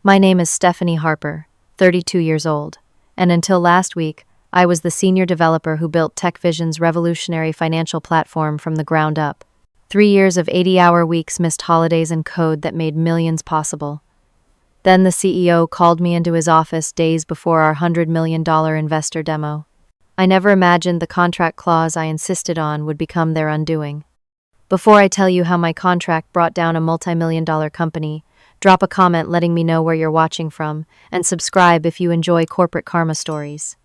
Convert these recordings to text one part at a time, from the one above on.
My name is Stephanie Harper, 32 years old, and until last week, I was the senior developer who built TechVision's revolutionary financial platform from the ground up. 3 years of 80-hour weeks, missed holidays, and code that made millions possible. Then the CEO called me into his office days before our $100 million investor demo. I never imagined the contract clause I insisted on would become their undoing. Before I tell you how my contract brought down a multi-million-dollar company, drop a comment letting me know where you're watching from, and subscribe if you enjoy corporate karma stories.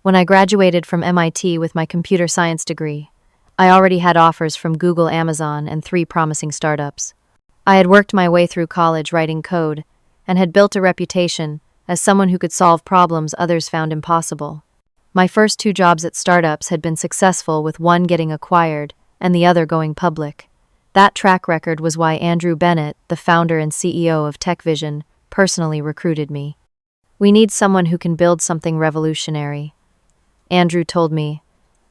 When I graduated from MIT with my computer science degree, I already had offers from Google, Amazon, and 3 promising startups. I had worked my way through college writing code and had built a reputation as someone who could solve problems others found impossible. My first 2 jobs at startups had been successful, with one getting acquired and the other going public. That track record was why Andrew Bennett, the founder and CEO of TechVision, personally recruited me. "We need someone who can build something revolutionary," Andrew told me,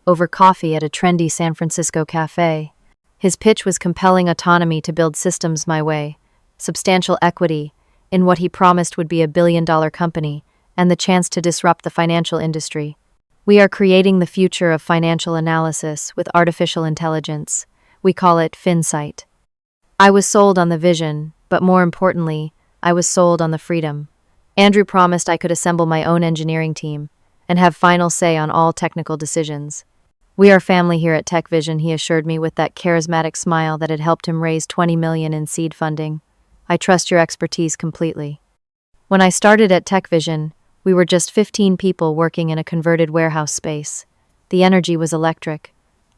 over coffee at a trendy San Francisco cafe. His pitch was compelling autonomy to build systems my way, substantial equity in what he promised would be a billion-dollar company, and the chance to disrupt the financial industry. "We are creating the future of financial analysis with artificial intelligence. We call it FinSight." I was sold on the vision, but more importantly, I was sold on the freedom. Andrew promised I could assemble my own engineering team and have final say on all technical decisions. "We are family here at TechVision," he assured me with that charismatic smile that had helped him raise $20 million in seed funding. "I trust your expertise completely." When I started at TechVision, we were just 15 people working in a converted warehouse space. The energy was electric.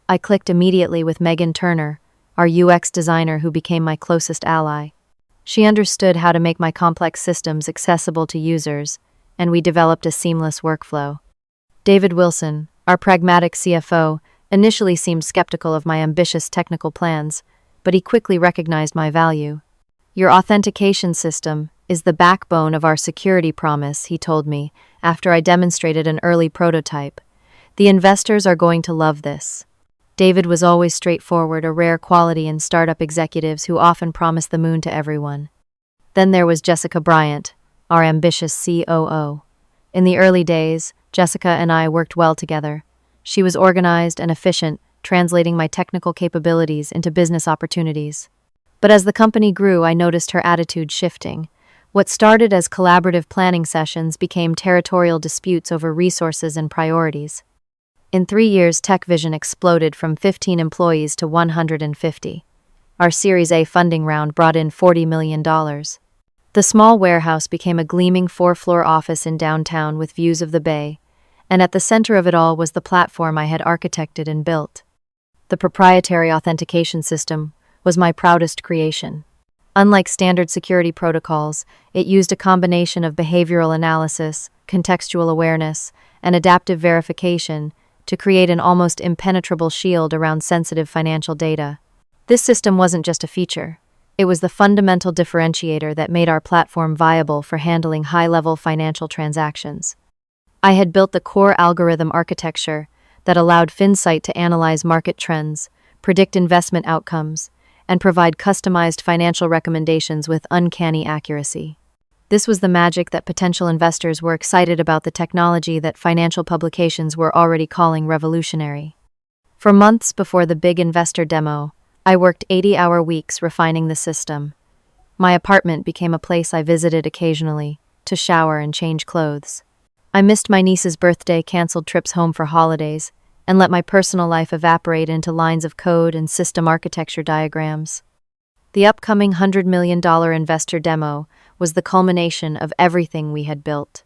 I clicked immediately with Megan Turner, our UX designer who became my closest ally. She understood how to make my complex systems accessible to users, and we developed a seamless workflow. David Wilson, our pragmatic CFO, initially seemed skeptical of my ambitious technical plans, but he quickly recognized my value. "Your authentication system is the backbone of our security promise," he told me, after I demonstrated an early prototype. "The investors are going to love this." David was always straightforward, a rare quality in startup executives who often promise the moon to everyone. Then there was Jessica Bryant, our ambitious COO. In the early days, Jessica and I worked well together. She was organized and efficient, translating my technical capabilities into business opportunities. But as the company grew, I noticed her attitude shifting. What started as collaborative planning sessions became territorial disputes over resources and priorities. In 3 years, TechVision exploded from 15 employees to 150. Our Series A funding round brought in $40 million. The small warehouse became a gleaming 4-floor office in downtown with views of the bay, and at the center of it all was the platform I had architected and built. The proprietary authentication system was my proudest creation. Unlike standard security protocols, it used a combination of behavioral analysis, contextual awareness, and adaptive verification to create an almost impenetrable shield around sensitive financial data. This system wasn't just a feature. It was the fundamental differentiator that made our platform viable for handling high-level financial transactions. I had built the core algorithm architecture that allowed FinSight to analyze market trends, predict investment outcomes, and provide customized financial recommendations with uncanny accuracy. This was the magic that potential investors were excited about, the technology that financial publications were already calling revolutionary. For months before the big investor demo, I worked 80-hour weeks refining the system. My apartment became a place I visited occasionally to shower and change clothes. I missed my niece's birthday, canceled trips home for holidays, and let my personal life evaporate into lines of code and system architecture diagrams. The upcoming $100 million investor demo was the culmination of everything we had built.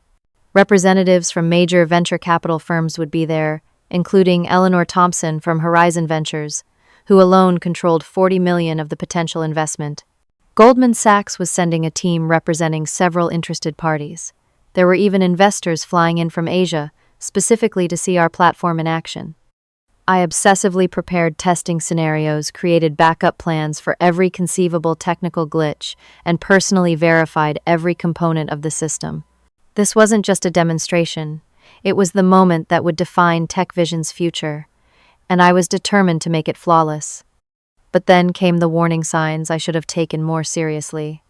Representatives from major venture capital firms would be there, including Eleanor Thompson from Horizon Ventures, who alone controlled $40 million of the potential investment. Goldman Sachs was sending a team representing several interested parties. There were even investors flying in from Asia, specifically to see our platform in action. I obsessively prepared testing scenarios, created backup plans for every conceivable technical glitch, and personally verified every component of the system. This wasn't just a demonstration. It was the moment that would define TechVision's future, and I was determined to make it flawless. But then came the warning signs I should have taken more seriously.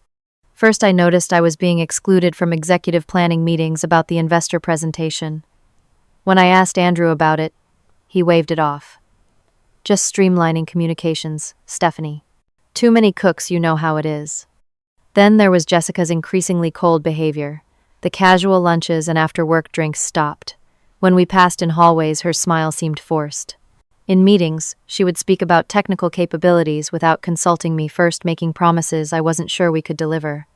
First, I noticed I was being excluded from executive planning meetings about the investor presentation. When I asked Andrew about it, he waved it off. Just streamlining communications, Stephanie. Too many cooks, you know how it is. Then there was Jessica's increasingly cold behavior. The casual lunches and after-work drinks stopped. When we passed in hallways, her smile seemed forced. In meetings, she would speak about technical capabilities without consulting me first, making promises I wasn't sure we could deliver.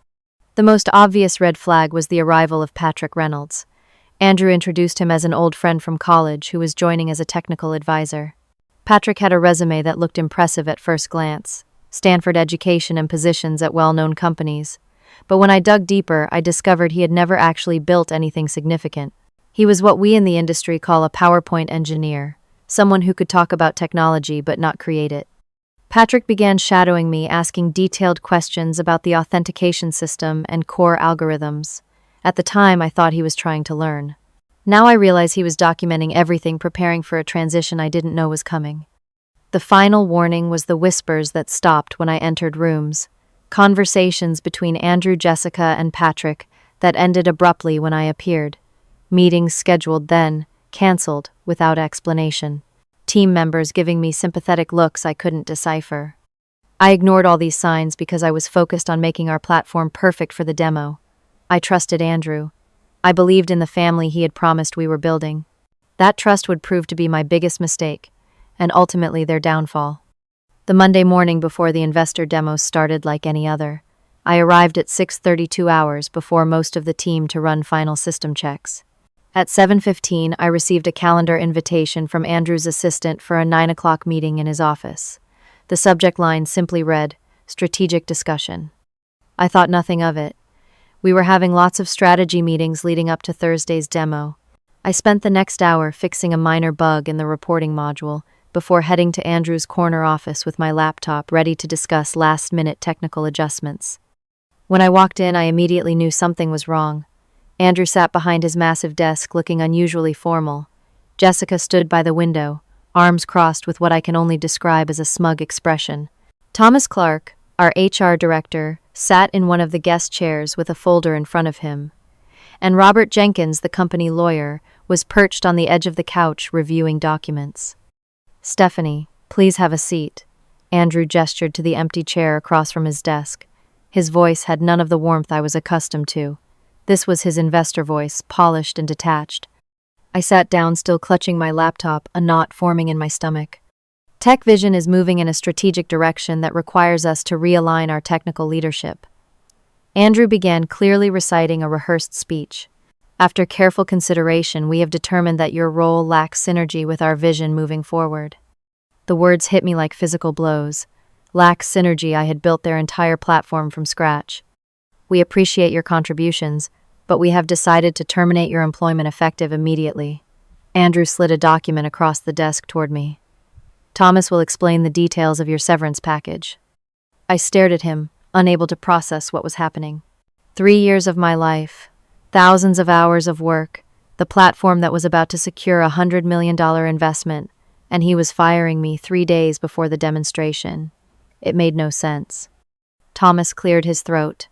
The most obvious red flag was the arrival of Patrick Reynolds. Andrew introduced him as an old friend from college who was joining as a technical advisor. Patrick had a resume that looked impressive at first glance, Stanford education and positions at well-known companies. But when I dug deeper, I discovered he had never actually built anything significant. He was what we in the industry call a PowerPoint engineer, someone who could talk about technology but not create it. Patrick began shadowing me, asking detailed questions about the authentication system and core algorithms. At the time, I thought he was trying to learn. Now I realize he was documenting everything, preparing for a transition I didn't know was coming. The final warning was the whispers that stopped when I entered rooms. Conversations between Andrew, Jessica, and Patrick that ended abruptly when I appeared. Meetings scheduled then, canceled without explanation. Team members giving me sympathetic looks I couldn't decipher. I ignored all these signs because I was focused on making our platform perfect for the demo. I trusted Andrew. I believed in the family he had promised we were building. That trust would prove to be my biggest mistake, and ultimately their downfall. The Monday morning before the investor demos started like any other. I arrived at 6:30, 2 hours before most of the team to run final system checks. At 7:15, I received a calendar invitation from Andrew's assistant for a 9 o'clock meeting in his office. The subject line simply read, "Strategic Discussion." I thought nothing of it. We were having lots of strategy meetings leading up to Thursday's demo. I spent the next hour fixing a minor bug in the reporting module before heading to Andrew's corner office with my laptop ready to discuss last-minute technical adjustments. When I walked in, I immediately knew something was wrong. Andrew sat behind his massive desk looking unusually formal. Jessica stood by the window, arms crossed with what I can only describe as a smug expression. Thomas Clark, our HR director, sat in one of the guest chairs with a folder in front of him. And Robert Jenkins, the company lawyer, was perched on the edge of the couch reviewing documents. "Stephanie, please have a seat." Andrew gestured to the empty chair across from his desk. His voice had none of the warmth I was accustomed to. This was his investor voice, polished and detached. I sat down, still clutching my laptop, a knot forming in my stomach. Tech Vision is moving in a strategic direction that requires us to realign our technical leadership. Andrew began, clearly reciting a rehearsed speech. After careful consideration, we have determined that your role lacks synergy with our vision moving forward. The words hit me like physical blows. Lacks synergy. I had built their entire platform from scratch. We appreciate your contributions, but we have decided to terminate your employment effective immediately. Andrew slid a document across the desk toward me. Thomas will explain the details of your severance package. I stared at him, unable to process what was happening. 3 years of my life, thousands of hours of work, the platform that was about to secure a $100 million investment, and he was firing me 3 days before the demonstration. It made no sense. Thomas cleared his throat.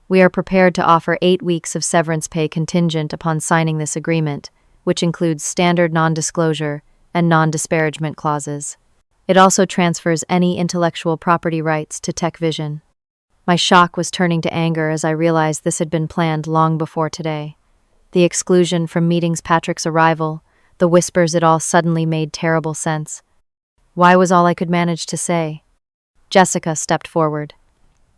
We are prepared to offer 8 weeks of severance pay contingent upon signing this agreement, which includes standard non-disclosure and non-disparagement clauses. It also transfers any intellectual property rights to Tech Vision. My shock was turning to anger as I realized this had been planned long before today. The exclusion from meetings, Patrick's arrival, the whispers, it all suddenly made terrible sense. Why was all I could manage to say? Jessica stepped forward.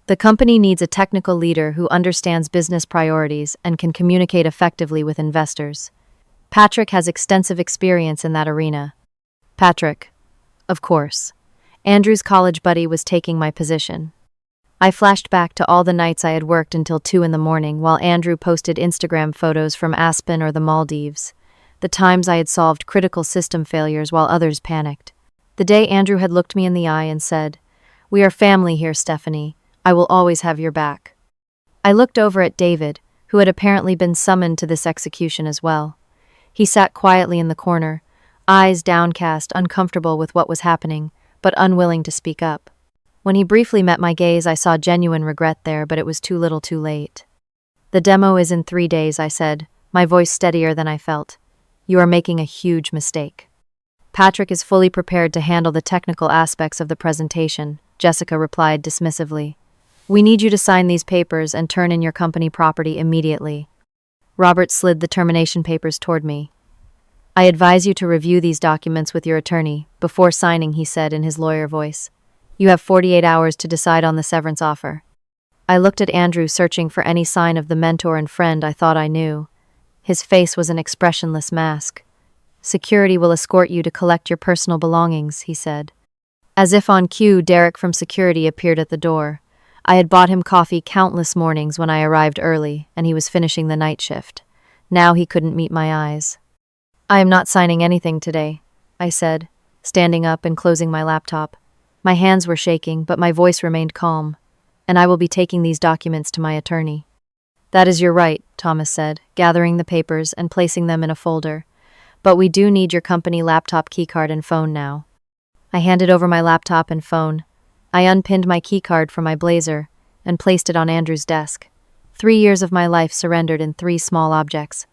The company needs a technical leader who understands business priorities and can communicate effectively with investors. Patrick has extensive experience in that arena. Patrick, of course. Andrew's college buddy was taking my position. I flashed back to all the nights I had worked until 2 in the morning while Andrew posted Instagram photos from Aspen or the Maldives. The times I had solved critical system failures while others panicked. The day Andrew had looked me in the eye and said, "We are family here, Stephanie. I will always have your back." I looked over at David, who had apparently been summoned to this execution as well. He sat quietly in the corner, eyes downcast, uncomfortable with what was happening, but unwilling to speak up. When he briefly met my gaze, I saw genuine regret there, but it was too little too late. "The demo is in 3 days," I said, my voice steadier than I felt. "You are making a huge mistake." "Patrick is fully prepared to handle the technical aspects of the presentation," Jessica replied dismissively. "We need you to sign these papers and turn in your company property immediately." Robert slid the termination papers toward me. "I advise you to review these documents with your attorney before signing," he said in his lawyer voice. "You have 48 hours to decide on the severance offer." I looked at Andrew, searching for any sign of the mentor and friend I thought I knew. His face was an expressionless mask. "Security will escort you to collect your personal belongings," he said. As if on cue, Derek from security appeared at the door. I had bought him coffee countless mornings when I arrived early, and he was finishing the night shift. Now he couldn't meet my eyes. "I am not signing anything today," I said, standing up and closing my laptop. My hands were shaking, but my voice remained calm. "And I will be taking these documents to my attorney." "That is your right," Thomas said, gathering the papers and placing them in a folder. "But we do need your company laptop keycard and phone now." I handed over my laptop and phone. I unpinned my keycard from my blazer and placed it on Andrew's desk. 3 years of my life surrendered in 3 small objects.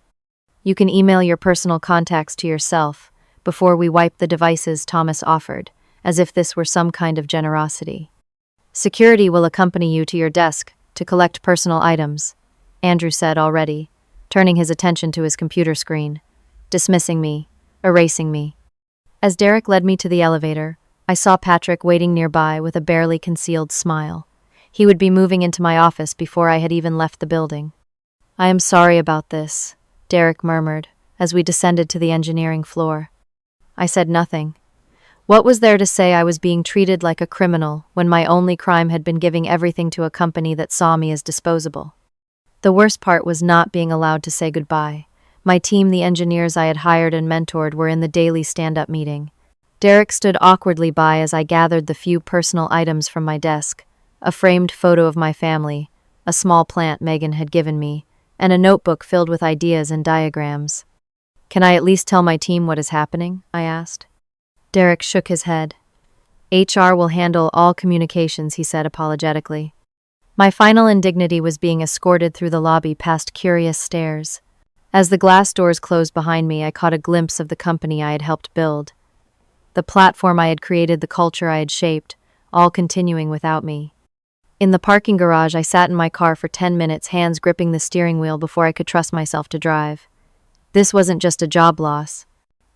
"You can email your personal contacts to yourself before we wipe the devices," Thomas offered, as if this were some kind of generosity. "Security will accompany you to your desk to collect personal items," Andrew said already, turning his attention to his computer screen, dismissing me, erasing me. As Derek led me to the elevator, I saw Patrick waiting nearby with a barely concealed smile. He would be moving into my office before I had even left the building. "I am sorry about this," Derek murmured, as we descended to the engineering floor. I said nothing. What was there to say? I was being treated like a criminal when my only crime had been giving everything to a company that saw me as disposable. The worst part was not being allowed to say goodbye. My team, the engineers I had hired and mentored, were in the daily stand-up meeting. Derek stood awkwardly by as I gathered the few personal items from my desk: a framed photo of my family, a small plant Megan had given me, and a notebook filled with ideas and diagrams. "Can I at least tell my team what is happening?" I asked. Derek shook his head. "HR will handle all communications," he said apologetically. My final indignity was being escorted through the lobby past curious stares. As the glass doors closed behind me, I caught a glimpse of the company I had helped build. The platform I had created, the culture I had shaped, all continuing without me. In the parking garage, I sat in my car for 10 minutes, hands gripping the steering wheel before I could trust myself to drive. This wasn't just a job loss.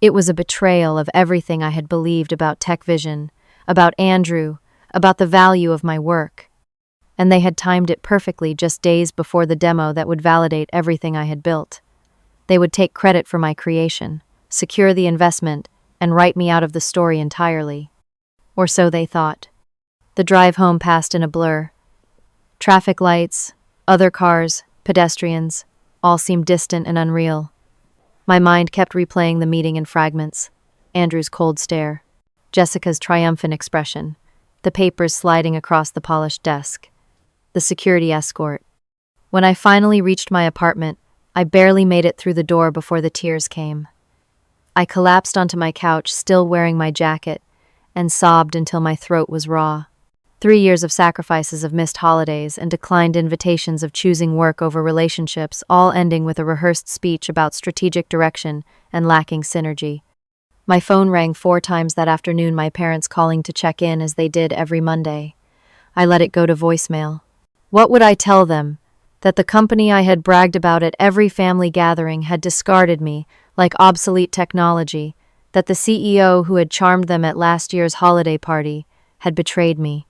It was a betrayal of everything I had believed about TechVision, about Andrew, about the value of my work. And they had timed it perfectly, just days before the demo that would validate everything I had built. They would take credit for my creation, secure the investment, and write me out of the story entirely. Or so they thought. The drive home passed in a blur. Traffic lights, other cars, pedestrians, all seemed distant and unreal. My mind kept replaying the meeting in fragments. Andrew's cold stare, Jessica's triumphant expression, the papers sliding across the polished desk, the security escort. When I finally reached my apartment, I barely made it through the door before the tears came. I collapsed onto my couch, still wearing my jacket, and sobbed until my throat was raw. 3 years of sacrifices, of missed holidays, and declined invitations, of choosing work over relationships, all ending with a rehearsed speech about strategic direction and lacking synergy. My phone rang 4 times that afternoon, my parents calling to check in as they did every Monday. I let it go to voicemail. What would I tell them? That the company I had bragged about at every family gathering had discarded me like obsolete technology, that the CEO who had charmed them at last year's holiday party had betrayed me.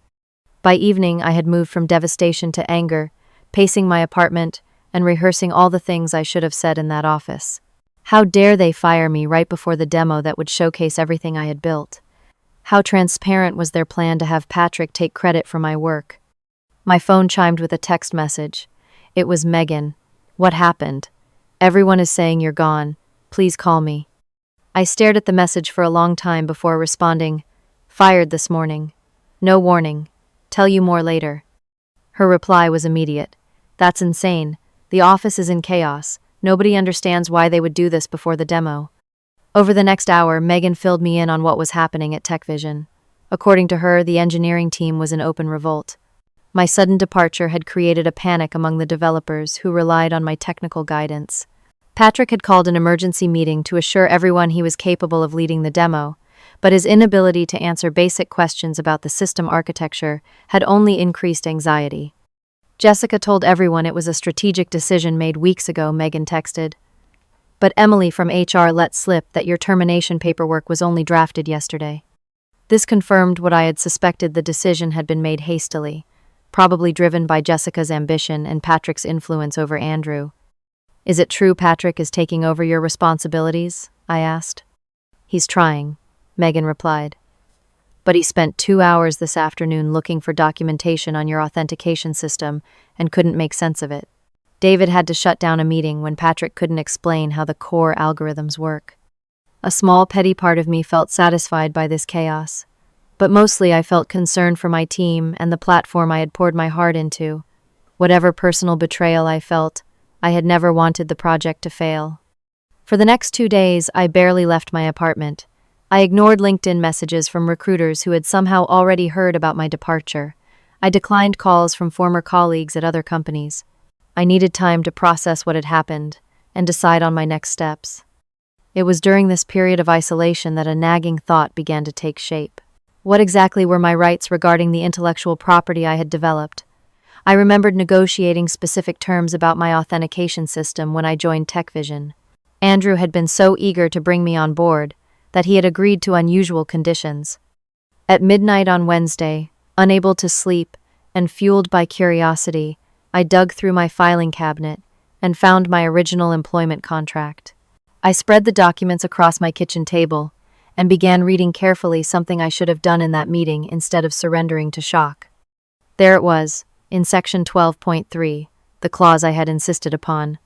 By evening, I had moved from devastation to anger, pacing my apartment and rehearsing all the things I should have said in that office. How dare they fire me right before the demo that would showcase everything I had built? How transparent was their plan to have Patrick take credit for my work? My phone chimed with a text message. It was Megan. "What happened? Everyone is saying you're gone. Please call me." I stared at the message for a long time before responding, "Fired this morning. No warning. Tell you more later." Her reply was immediate. "That's insane. The office is in chaos. Nobody understands why they would do this before the demo." Over the next hour, Megan filled me in on what was happening at TechVision. According to her, the engineering team was in open revolt. My sudden departure had created a panic among the developers who relied on my technical guidance. Patrick had called an emergency meeting to assure everyone he was capable of leading the demo, but his inability to answer basic questions about the system architecture had only increased anxiety. Jessica told everyone it was a strategic decision made weeks ago, Megan texted. But Emily from HR let slip that your termination paperwork was only drafted yesterday. This confirmed what I had suspected: the decision had been made hastily, probably driven by Jessica's ambition and Patrick's influence over Andrew. Is it true Patrick is taking over your responsibilities? I asked. He's trying, Megan replied. But he spent 2 hours this afternoon looking for documentation on your authentication system and couldn't make sense of it. David had to shut down a meeting when Patrick couldn't explain how the core algorithms work. A small, petty part of me felt satisfied by this chaos, but mostly I felt concerned for my team and the platform I had poured my heart into. Whatever personal betrayal I felt, I had never wanted the project to fail. For the next 2 days, I barely left my apartment. I ignored LinkedIn messages from recruiters who had somehow already heard about my departure. I declined calls from former colleagues at other companies. I needed time to process what had happened and decide on my next steps. It was during this period of isolation that a nagging thought began to take shape. What exactly were my rights regarding the intellectual property I had developed? I remembered negotiating specific terms about my authentication system when I joined TechVision. Andrew had been so eager to bring me on board that he had agreed to unusual conditions. At midnight on Wednesday, unable to sleep and fueled by curiosity, I dug through my filing cabinet and found my original employment contract. I spread the documents across my kitchen table and began reading carefully, something I should have done in that meeting instead of surrendering to shock. There it was, in section 12.3, the clause I had insisted upon.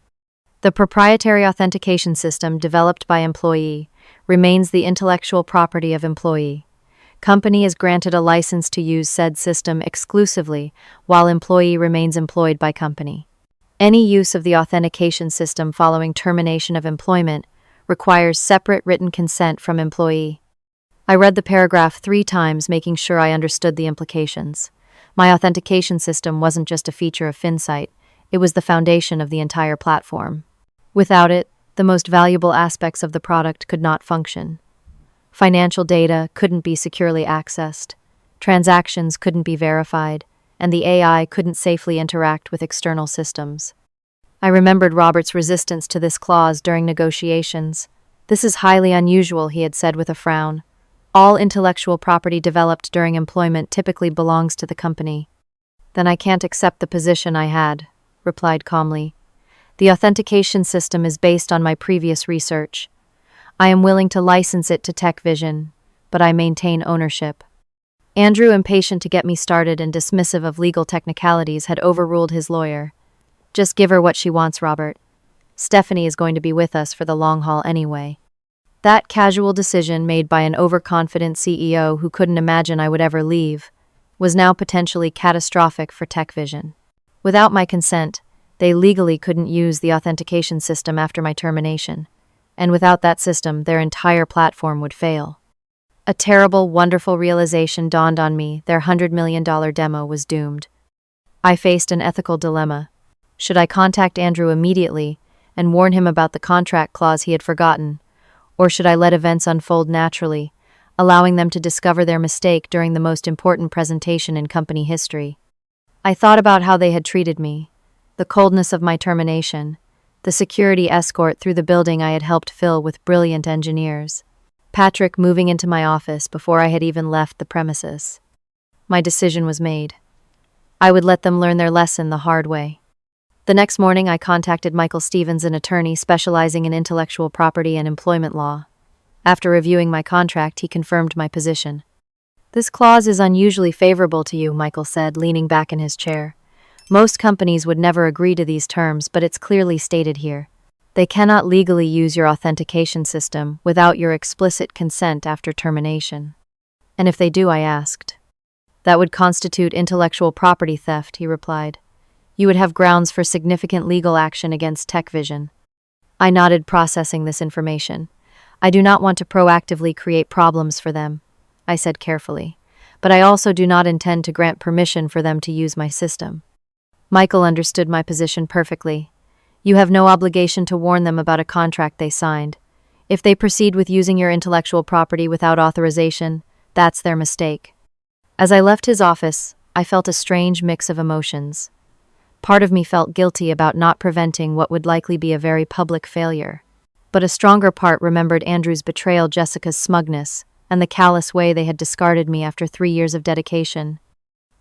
The proprietary authentication system developed by employee remains the intellectual property of employee. Company is granted a license to use said system exclusively while employee remains employed by company. Any use of the authentication system following termination of employment requires separate written consent from employee. I read the paragraph 3 times, making sure I understood the implications. My authentication system wasn't just a feature of Finsight, it was the foundation of the entire platform. Without it, the most valuable aspects of the product could not function. Financial data couldn't be securely accessed, transactions couldn't be verified, and the AI couldn't safely interact with external systems. I remembered Robert's resistance to this clause during negotiations. This is highly unusual, he had said with a frown. All intellectual property developed during employment typically belongs to the company. Then I can't accept the position I had, replied calmly. The authentication system is based on my previous research. I am willing to license it to TechVision, but I maintain ownership. Andrew, impatient to get me started and dismissive of legal technicalities, had overruled his lawyer. Just give her what she wants, Robert. Stephanie is going to be with us for the long haul anyway. That casual decision made by an overconfident CEO who couldn't imagine I would ever leave was now potentially catastrophic for TechVision. Without my consent, they legally couldn't use the authentication system after my termination, and without that system, their entire platform would fail. A terrible, wonderful realization dawned on me: their $100 million demo was doomed. I faced an ethical dilemma. Should I contact Andrew immediately and warn him about the contract clause he had forgotten, or should I let events unfold naturally, allowing them to discover their mistake during the most important presentation in company history? I thought about how they had treated me, the coldness of my termination, the security escort through the building I had helped fill with brilliant engineers, Patrick moving into my office before I had even left the premises. My decision was made. I would let them learn their lesson the hard way. The next morning, I contacted Michael Stevens, an attorney specializing in intellectual property and employment law. After reviewing my contract, he confirmed my position. This clause is unusually favorable to you, Michael said, leaning back in his chair. Most companies would never agree to these terms, but it's clearly stated here. They cannot legally use your authentication system without your explicit consent after termination. And if they do, I asked. That would constitute intellectual property theft, he replied. You would have grounds for significant legal action against TechVision. I nodded, processing this information. I do not want to proactively create problems for them, I said carefully. but I also do not intend to grant permission for them to use my system. Michael understood my position perfectly. You have no obligation to warn them about a contract they signed. If they proceed with using your intellectual property without authorization, that's their mistake. As I left his office, I felt a strange mix of emotions. Part of me felt guilty about not preventing what would likely be a very public failure. But a stronger part remembered Andrew's betrayal, Jessica's smugness, and the callous way they had discarded me after 3 years of dedication.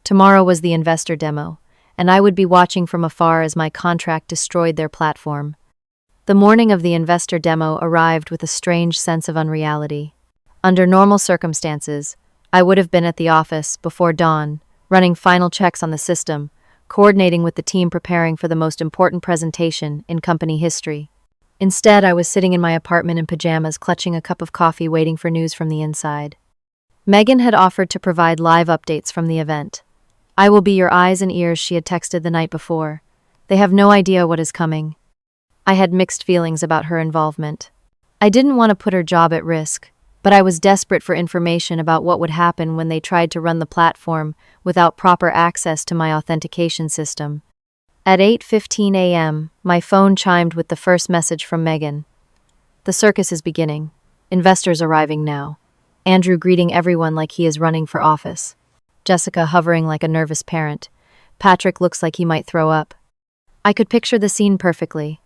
Tomorrow was the investor demo, and I would be watching from afar as my contract destroyed their platform. The morning of the investor demo arrived with a strange sense of unreality. Under normal circumstances, I would have been at the office before dawn, running final checks on the system, coordinating with the team preparing for the most important presentation in company history. Instead, I was sitting in my apartment in pajamas, clutching a cup of coffee, waiting for news from the inside. Megan had offered to provide live updates from the event. "I will be your eyes and ears," she had texted the night before. "They have no idea what is coming." I had mixed feelings about her involvement. I didn't want to put her job at risk, but I was desperate for information about what would happen when they tried to run the platform without proper access to my authentication system. At 8:15 a.m., my phone chimed with the first message from Megan. "The circus is beginning. Investors arriving now." Andrew greeting everyone like he is running for office. Jessica hovering like a nervous parent. Patrick looks like he might throw up. I could picture the scene perfectly.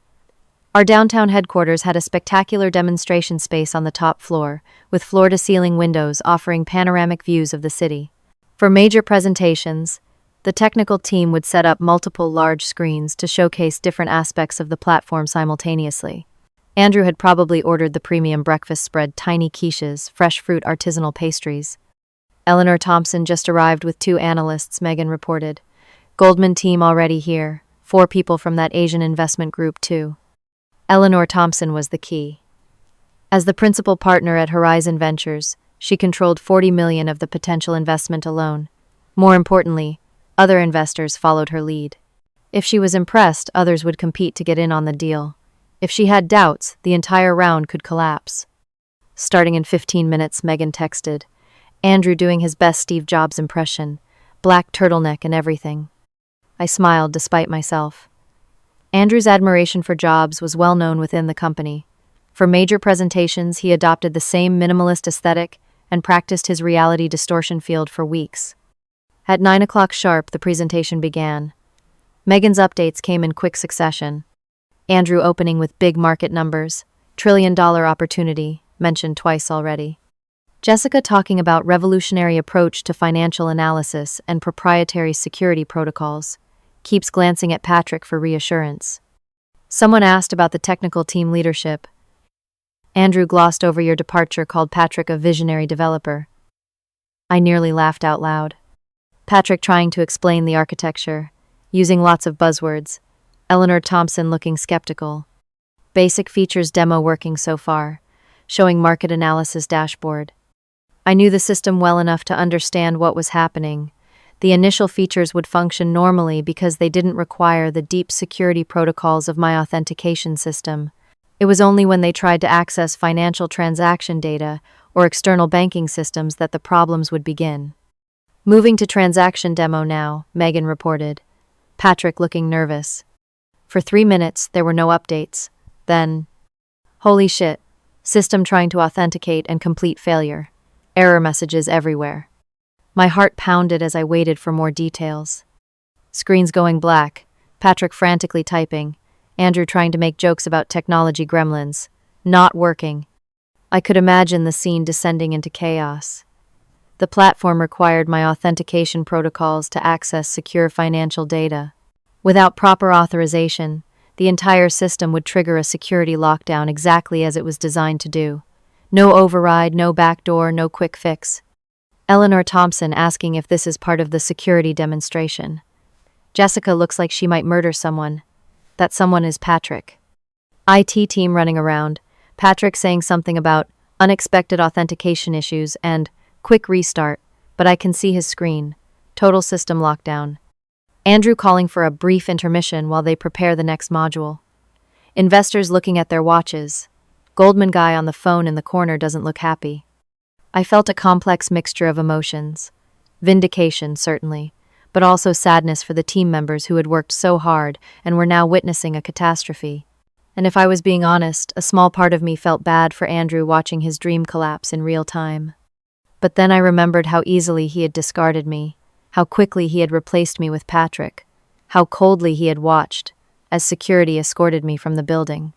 Our downtown headquarters had a spectacular demonstration space on the top floor, with floor-to-ceiling windows offering panoramic views of the city. For major presentations, the technical team would set up multiple large screens to showcase different aspects of the platform simultaneously. Andrew had probably ordered the premium breakfast spread, tiny quiches, fresh fruit, artisanal pastries. Eleanor Thompson just arrived with 2 analysts, Megan reported. Goldman team already here, 4 people from that Asian investment group too. Eleanor Thompson was the key. As the principal partner at Horizon Ventures, she controlled $40 million of the potential investment alone. More importantly, other investors followed her lead. If she was impressed, others would compete to get in on the deal. If she had doubts, the entire round could collapse. Starting in 15 minutes, Megan texted. Andrew doing his best Steve Jobs impression, black turtleneck and everything. I smiled despite myself. Andrew's admiration for Jobs was well known within the company. For major presentations, he adopted the same minimalist aesthetic and practiced his reality distortion field for weeks. At 9 o'clock sharp, the presentation began. Megan's updates came in quick succession. Andrew opening with big market numbers, trillion-dollar opportunity, mentioned twice already. Jessica talking about revolutionary approach to financial analysis and proprietary security protocols, keeps glancing at Patrick for reassurance. Someone asked about the technical team leadership. Andrew glossed over your departure, called Patrick a visionary developer. I nearly laughed out loud. Patrick trying to explain the architecture, using lots of buzzwords. Eleanor Thompson looking skeptical. Basic features demo working so far, showing market analysis dashboard. I knew the system well enough to understand what was happening. The initial features would function normally because they didn't require the deep security protocols of my authentication system. It was only when they tried to access financial transaction data or external banking systems that the problems would begin. Moving to transaction demo now, Megan reported. Patrick looking nervous. For 3 minutes, there were no updates. Then, holy shit, system trying to authenticate and complete failure. Error messages everywhere. My heart pounded as I waited for more details. Screens going black, Patrick frantically typing, Andrew trying to make jokes about technology gremlins. Not working. I could imagine the scene descending into chaos. The platform required my authentication protocols to access secure financial data. Without proper authorization, the entire system would trigger a security lockdown exactly as it was designed to do. No override, no backdoor, no quick fix. Eleanor Thompson asking if this is part of the security demonstration. Jessica looks like she might murder someone. That someone is Patrick. IT team running around, Patrick saying something about unexpected authentication issues and quick restart, but I can see his screen. Total system lockdown. Andrew calling for a brief intermission while they prepare the next module. Investors looking at their watches. Goldman guy on the phone in the corner doesn't look happy. I felt a complex mixture of emotions. Vindication, certainly, but also sadness for the team members who had worked so hard and were now witnessing a catastrophe. And if I was being honest, a small part of me felt bad for Andrew watching his dream collapse in real time. But then I remembered how easily he had discarded me, how quickly he had replaced me with Patrick, how coldly he had watched as security escorted me from the building.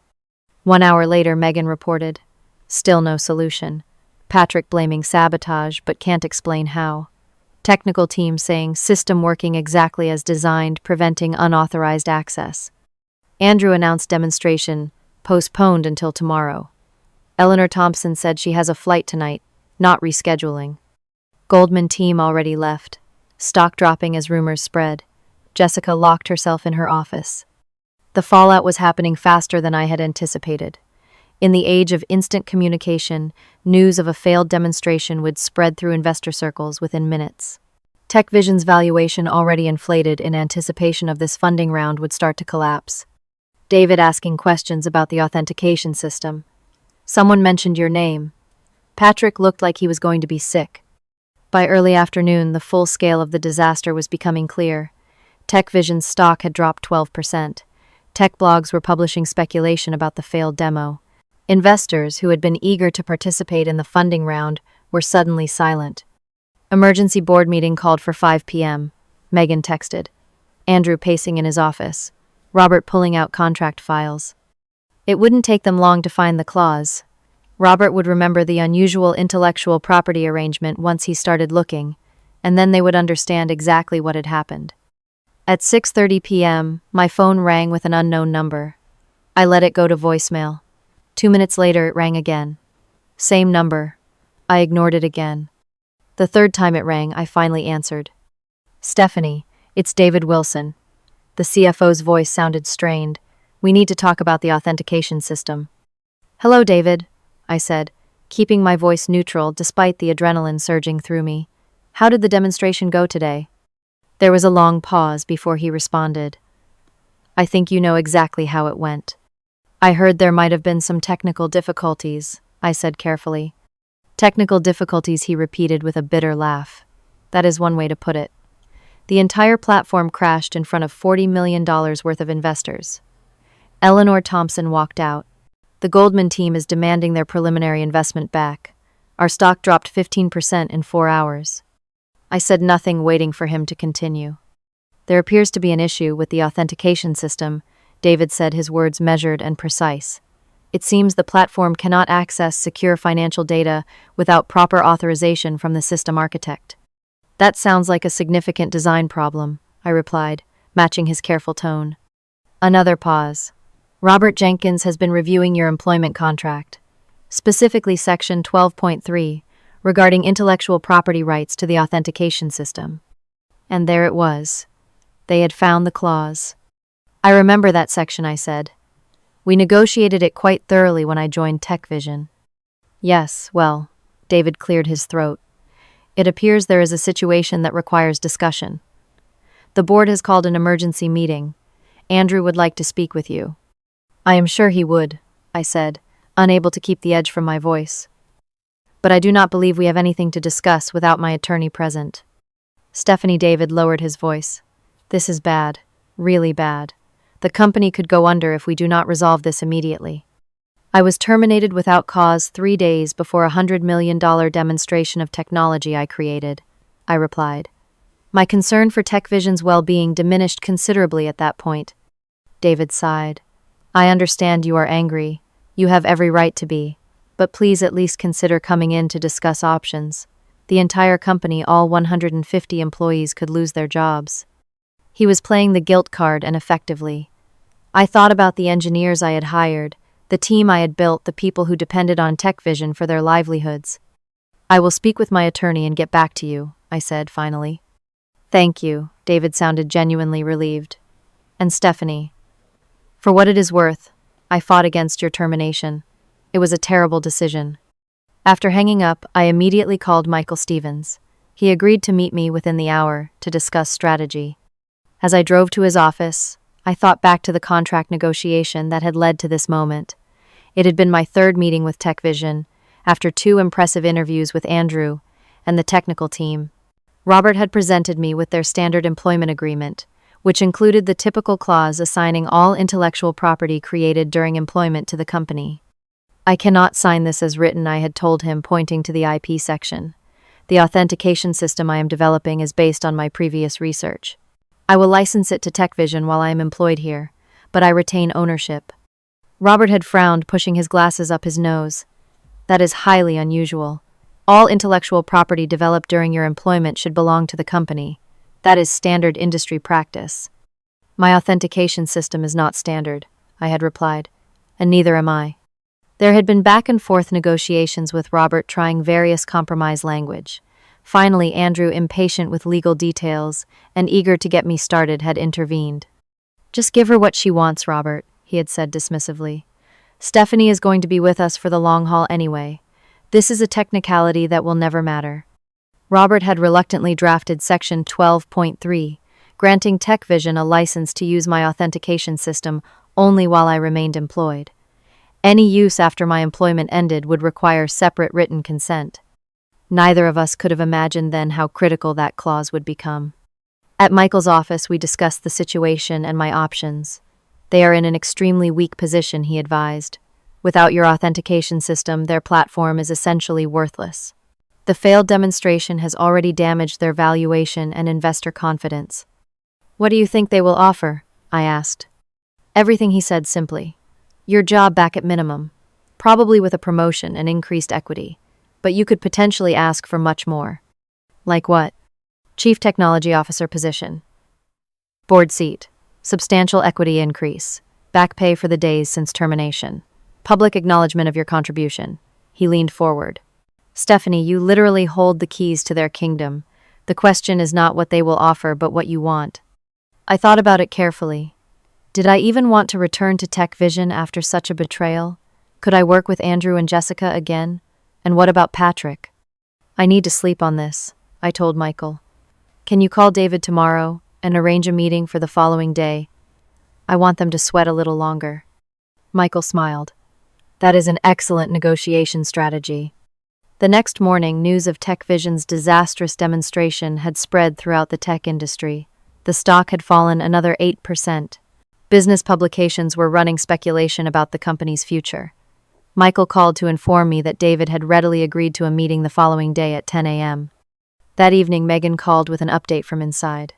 1 hour later, Megan reported, "Still no solution. Patrick blaming sabotage, but can't explain how. Technical team saying system working exactly as designed, preventing unauthorized access. Andrew announced demonstration postponed until tomorrow. Eleanor Thompson said she has a flight tonight, not rescheduling. Goldman team already left. Stock dropping as rumors spread. Jessica locked herself in her office. The fallout was happening faster than I had anticipated. In the age of instant communication, news of a failed demonstration would spread through investor circles within minutes. TechVision's valuation, already inflated in anticipation of this funding round, would start to collapse. David asking questions about the authentication system. Someone mentioned your name. Patrick looked like he was going to be sick. By early afternoon, the full scale of the disaster was becoming clear. TechVision's stock had dropped 12%. Tech blogs were publishing speculation about the failed demo. Investors who had been eager to participate in the funding round were suddenly silent. Emergency board meeting called for 5 p.m. Megan texted. Andrew pacing in his office. Robert pulling out contract files. It wouldn't take them long to find the clause. Robert would remember the unusual intellectual property arrangement once he started looking, and then they would understand exactly what had happened. At 6:30 p.m., my phone rang with an unknown number. I let it go to voicemail. 2 minutes later, it rang again. Same number. I ignored it again. The third time it rang, I finally answered. Stephanie, it's David Wilson. The CFO's voice sounded strained. We need to talk about the authentication system. Hello, David, I said, keeping my voice neutral despite the adrenaline surging through me. How did the demonstration go today? There was a long pause before he responded. I think you know exactly how it went. I heard there might have been some technical difficulties, I said carefully. Technical difficulties, he repeated with a bitter laugh. That is one way to put it. The entire platform crashed in front of $40 million worth of investors. Eleanor Thompson walked out. The Goldman team is demanding their preliminary investment back. Our stock dropped 15% in 4 hours. I said nothing, waiting for him to continue. There appears to be an issue with the authentication system, David said, his words measured and precise. It seems the platform cannot access secure financial data without proper authorization from the system architect. That sounds like a significant design problem, I replied, matching his careful tone. Another pause. Robert Jenkins has been reviewing your employment contract, specifically Section 12.3, regarding intellectual property rights to the authentication system. And there it was. They had found the clause. I remember that section, I said. We negotiated it quite thoroughly when I joined TechVision. Yes, well, David cleared his throat. It appears there is a situation that requires discussion. The board has called an emergency meeting. Andrew would like to speak with you. I am sure he would, I said, unable to keep the edge from my voice. But I do not believe we have anything to discuss without my attorney present. Stephanie, David lowered his voice. This is bad, really bad. The company could go under if we do not resolve this immediately. I was terminated without cause 3 days before a $100 million demonstration of technology I created, I replied. My concern for TechVision's well-being diminished considerably at that point. David sighed. I understand you are angry. You have every right to be. But please at least consider coming in to discuss options. The entire company, all 150 employees, could lose their jobs. He was playing the guilt card, and effectively. I thought about the engineers I had hired, the team I had built, the people who depended on TechVision for their livelihoods. I will speak with my attorney and get back to you, I said finally. Thank you, David sounded genuinely relieved. And Stephanie, for what it is worth, I fought against your termination. It was a terrible decision. After hanging up, I immediately called Michael Stevens. He agreed to meet me within the hour to discuss strategy. As I drove to his office, I thought back to the contract negotiation that had led to this moment. It had been my third meeting with TechVision, after 2 impressive interviews with Andrew and the technical team. Robert had presented me with their standard employment agreement, which included the typical clause assigning all intellectual property created during employment to the company. "I cannot sign this as written," I had told him, pointing to the IP section. "The authentication system I am developing is based on my previous research. I will license it to TechVision while I am employed here, but I retain ownership." Robert had frowned, pushing his glasses up his nose. "That is highly unusual. All intellectual property developed during your employment should belong to the company. That is standard industry practice." "My authentication system is not standard," I had replied, "and neither am I." There had been back-and-forth negotiations with Robert, trying various compromise language. Finally, Andrew, impatient with legal details and eager to get me started, had intervened. "Just give her what she wants, Robert," he had said dismissively. "Stephanie is going to be with us for the long haul anyway. This is a technicality that will never matter." Robert had reluctantly drafted Section 12.3, granting TechVision a license to use my authentication system only while I remained employed. Any use after my employment ended would require separate written consent. Neither of us could have imagined then how critical that clause would become. At Michael's office, we discussed the situation and my options. "They are in an extremely weak position," he advised. "Without your authentication system, their platform is essentially worthless. The failed demonstration has already damaged their valuation and investor confidence." "What do you think they will offer?" I asked. "Everything," he said simply. "Your job back at minimum, probably with a promotion and increased equity, but you could potentially ask for much more." "Like what?" "Chief Technology Officer position. Board seat. Substantial equity increase. Back pay for the days since termination. Public acknowledgement of your contribution." He leaned forward. "Stephanie, you literally hold the keys to their kingdom. The question is not what they will offer, but what you want." I thought about it carefully. Did I even want to return to TechVision after such a betrayal? Could I work with Andrew and Jessica again? And what about Patrick? "I need to sleep on this," I told Michael. "Can you call David tomorrow and arrange a meeting for the following day? I want them to sweat a little longer." Michael smiled. "That is an excellent negotiation strategy." The next morning, news of TechVision's disastrous demonstration had spread throughout the tech industry. The stock had fallen another 8%. Business publications were running speculation about the company's future. Michael called to inform me that David had readily agreed to a meeting the following day at 10 a.m. That evening, Megan called with an update from inside.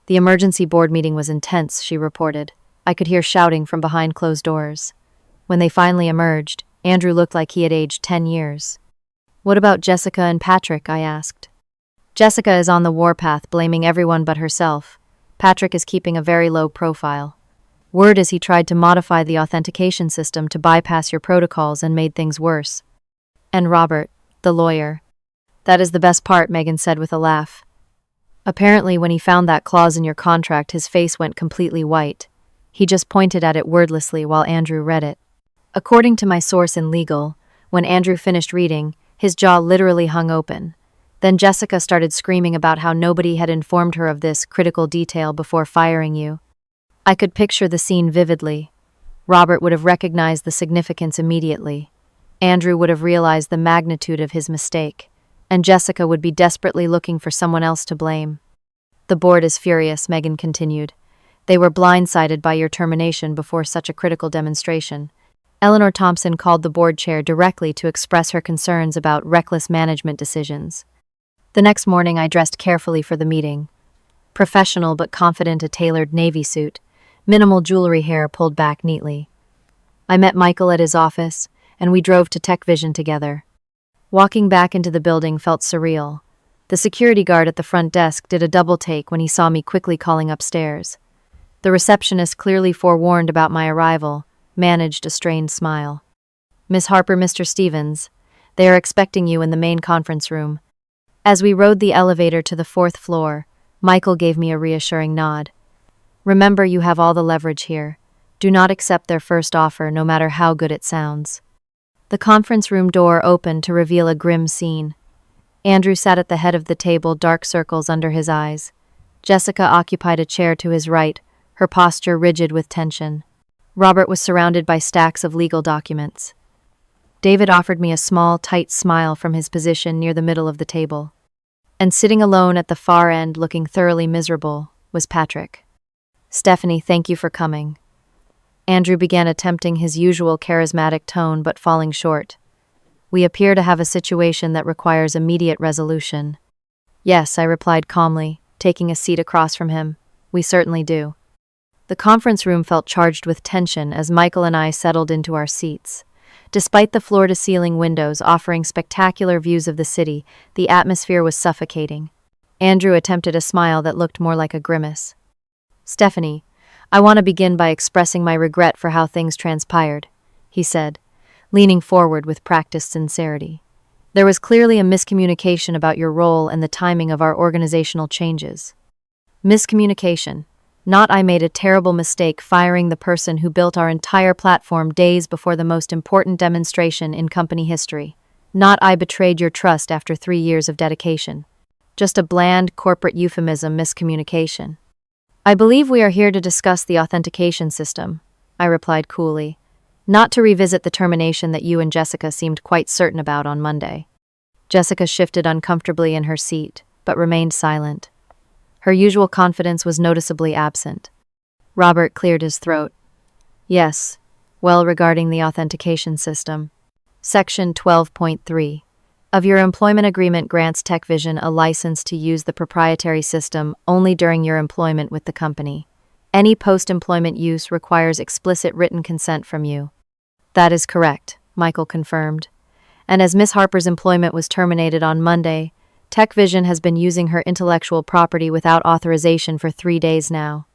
"The emergency board meeting was intense," she reported. "I could hear shouting from behind closed doors. When they finally emerged, Andrew looked like he had aged 10 years. "What about Jessica and Patrick?" I asked. "Jessica is on the warpath, blaming everyone but herself. Patrick is keeping a very low profile. Word is he tried to modify the authentication system to bypass your protocols and made things worse." "And Robert, the lawyer." "That is the best part," Megan said with a laugh. "Apparently, when he found that clause in your contract, his face went completely white. He just pointed at it wordlessly while Andrew read it. According to my source in legal, when Andrew finished reading, his jaw literally hung open. Then Jessica started screaming about how nobody had informed her of this critical detail before firing you. I could picture the scene vividly. Robert would have recognized the significance immediately. Andrew would have realized the magnitude of his mistake, and Jessica would be desperately looking for someone else to blame. "The board is furious," Megan continued. "They were blindsided by your termination before such a critical demonstration." Eleanor Thompson called the board chair directly to express her concerns about reckless management decisions. The next morning, I dressed carefully for the meeting. Professional but confident, a tailored navy suit, minimal jewelry, hair pulled back neatly. I met Michael at his office, and we drove to TechVision together. Walking back into the building felt surreal. The security guard at the front desk did a double take when he saw me quickly calling upstairs. The receptionist, clearly forewarned about my arrival, managed a strained smile. "Miss Harper, Mr. Stevens, they are expecting you in the main conference room." As we rode the elevator to the 4th floor, Michael gave me a reassuring nod. "Remember, you have all the leverage here. Do not accept their first offer, no matter how good it sounds." The conference room door opened to reveal a grim scene. Andrew sat at the head of the table, dark circles under his eyes. Jessica occupied a chair to his right, her posture rigid with tension. Robert was surrounded by stacks of legal documents. David offered me a small, tight smile from his position near the middle of the table. And sitting alone at the far end, looking thoroughly miserable, was Patrick. "Stephanie, thank you for coming." Andrew began attempting his usual charismatic tone but falling short. "We appear to have a situation that requires immediate resolution." "Yes," I replied calmly, taking a seat across from him. "We certainly do." The conference room felt charged with tension as Michael and I settled into our seats. Despite the floor-to-ceiling windows offering spectacular views of the city, the atmosphere was suffocating. Andrew attempted a smile that looked more like a grimace. "Stephanie, I want to begin by expressing my regret for how things transpired," he said, leaning forward with practiced sincerity. "There was clearly a miscommunication about your role and the timing of our organizational changes." Miscommunication. Not I made a terrible mistake firing the person who built our entire platform days before the most important demonstration in company history. Not I betrayed your trust after 3 years of dedication. Just a bland corporate euphemism miscommunication. "I believe we are here to discuss the authentication system," I replied coolly, "not to revisit the termination that you and Jessica seemed quite certain about on Monday." Jessica shifted uncomfortably in her seat, but remained silent. Her usual confidence was noticeably absent. Robert cleared his throat. "Yes, well, regarding the authentication system. Section 12.3 of your employment agreement grants TechVision a license to use the proprietary system only during your employment with the company. Any post-employment use requires explicit written consent from you." "That is correct," Michael confirmed. "And as Miss Harper's employment was terminated on Monday, TechVision has been using her intellectual property without authorization for 3 days now."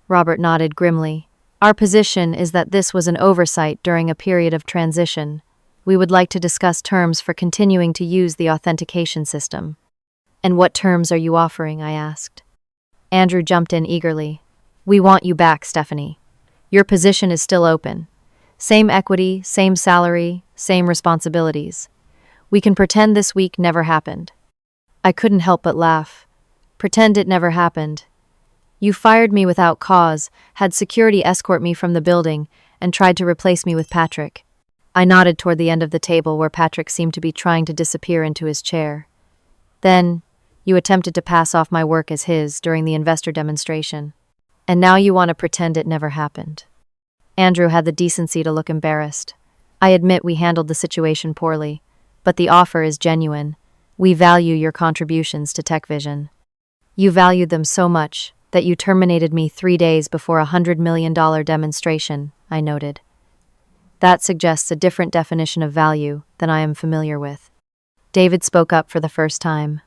Robert nodded grimly. "Our position is that this was an oversight during a period of transition. We would like to discuss terms for continuing to use the authentication system." "And what terms are you offering?" I asked. Andrew jumped in eagerly. "We want you back, Stephanie. Your position is still open. Same equity, same salary, same responsibilities. We can pretend this week never happened." I couldn't help but laugh. "Pretend it never happened. You fired me without cause, had security escort me from the building, and tried to replace me with Patrick." I nodded toward the end of the table where Patrick seemed to be trying to disappear into his chair. "Then, you attempted to pass off my work as his during the investor demonstration. And now you want to pretend it never happened." Andrew had the decency to look embarrassed. "I admit we handled the situation poorly, but the offer is genuine. We value your contributions to TechVision. You valued them so much that you terminated me 3 days before a $100 million demonstration," I noted. "That suggests a different definition of value than I am familiar with." David spoke up for the first time.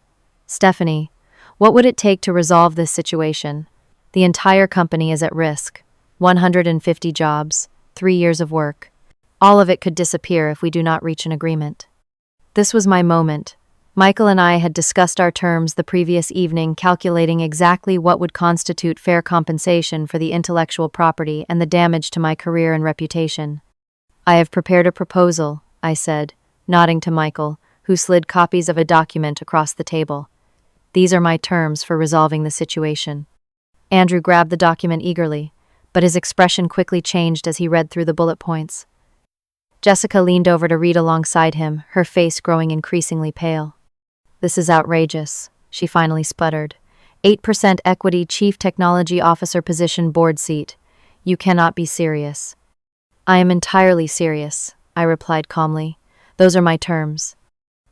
"Stephanie, what would it take to resolve this situation? The entire company is at risk. 150 jobs, 3 years of work. All of it could disappear if we do not reach an agreement." This was my moment. Michael and I had discussed our terms the previous evening, calculating exactly what would constitute fair compensation for the intellectual property and the damage to my career and reputation. "I have prepared a proposal," I said, nodding to Michael, who slid copies of a document across the table. "These are my terms for resolving the situation." Andrew grabbed the document eagerly, but his expression quickly changed as he read through the bullet points. Jessica leaned over to read alongside him, her face growing increasingly pale. "This is outrageous," she finally sputtered. 8% equity chief technology officer position board seat. You cannot be serious." "I am entirely serious," I replied calmly. "Those are my terms."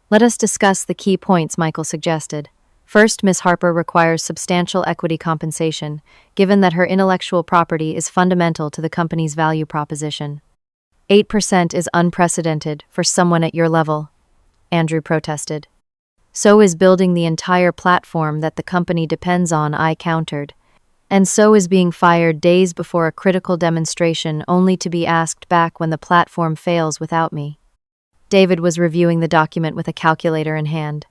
"Let us discuss the key points," Michael suggested. "First, Miss Harper requires substantial equity compensation, given that her intellectual property is fundamental to the company's value proposition." 8% is unprecedented for someone at your level," Andrew protested. "So is building the entire platform that the company depends on," I countered. "And so is being fired days before a critical demonstration only to be asked back when the platform fails without me." David was reviewing the document with a calculator in hand.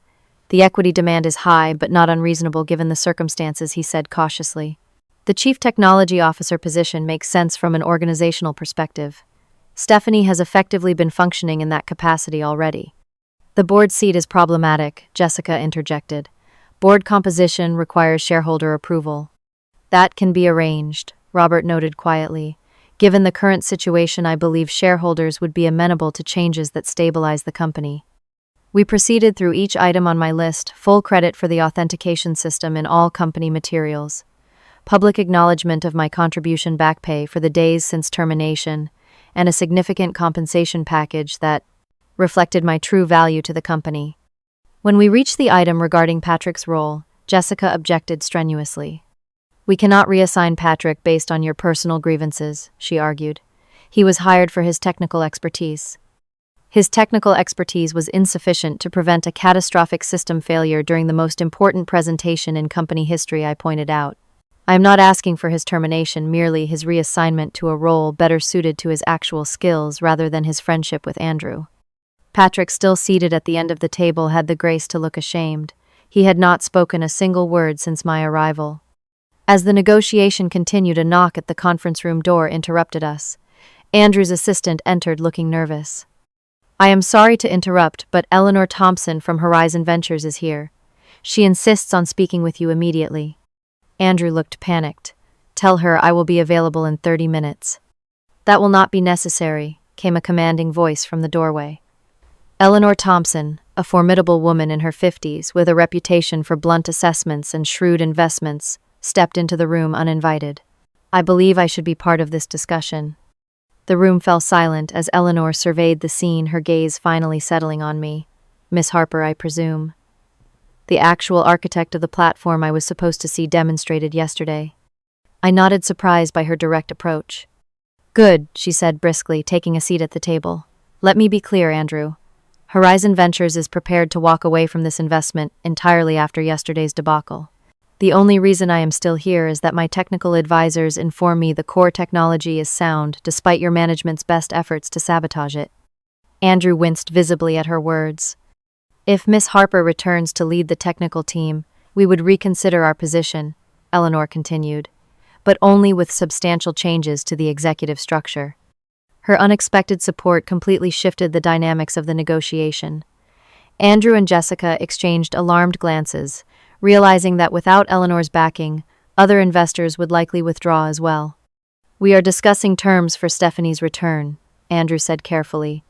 "The equity demand is high, but not unreasonable given the circumstances," he said cautiously. "The chief technology officer position makes sense from an organizational perspective. Stephanie has effectively been functioning in that capacity already." "The board seat is problematic," Jessica interjected. "Board composition requires shareholder approval." "That can be arranged," Robert noted quietly. "Given the current situation, I believe shareholders would be amenable to changes that stabilize the company." We proceeded through each item on my list, full credit for the authentication system in all company materials, public acknowledgement of my contribution back pay for the days since termination, and a significant compensation package that reflected my true value to the company. When we reached the item regarding Patrick's role, Jessica objected strenuously. "We cannot reassign Patrick based on your personal grievances," she argued. "He was hired for his technical expertise." His technical expertise was insufficient to prevent a catastrophic system failure during the most important presentation in company history, I pointed out. I am not asking for his termination, merely his reassignment to a role better suited to his actual skills rather than his friendship with Andrew. Patrick, still seated at the end of the table, had the grace to look ashamed. He had not spoken a single word since my arrival. As the negotiation continued, a knock at the conference room door interrupted us. Andrew's assistant entered looking nervous. "I am sorry to interrupt, but Eleanor Thompson from Horizon Ventures is here. She insists on speaking with you immediately." Andrew looked panicked. "Tell her I will be available in 30 minutes. "That will not be necessary," came a commanding voice from the doorway. Eleanor Thompson, a formidable woman in her 50s with a reputation for blunt assessments and shrewd investments, stepped into the room uninvited. "I believe I should be part of this discussion." The room fell silent as Eleanor surveyed the scene, her gaze finally settling on me. "Miss Harper, I presume." "The actual architect of the platform I was supposed to see demonstrated yesterday." I nodded, surprised by her direct approach. "Good," she said briskly, taking a seat at the table. "Let me be clear, Andrew. Horizon Ventures is prepared to walk away from this investment entirely after yesterday's debacle. The only reason I am still here is that my technical advisors inform me the core technology is sound despite your management's best efforts to sabotage it." Andrew winced visibly at her words. "If Miss Harper returns to lead the technical team, we would reconsider our position," Eleanor continued, "but only with substantial changes to the executive structure." Her unexpected support completely shifted the dynamics of the negotiation. Andrew and Jessica exchanged alarmed glances, realizing that without Eleanor's backing, other investors would likely withdraw as well. "We are discussing terms for Stephanie's return," Andrew said carefully.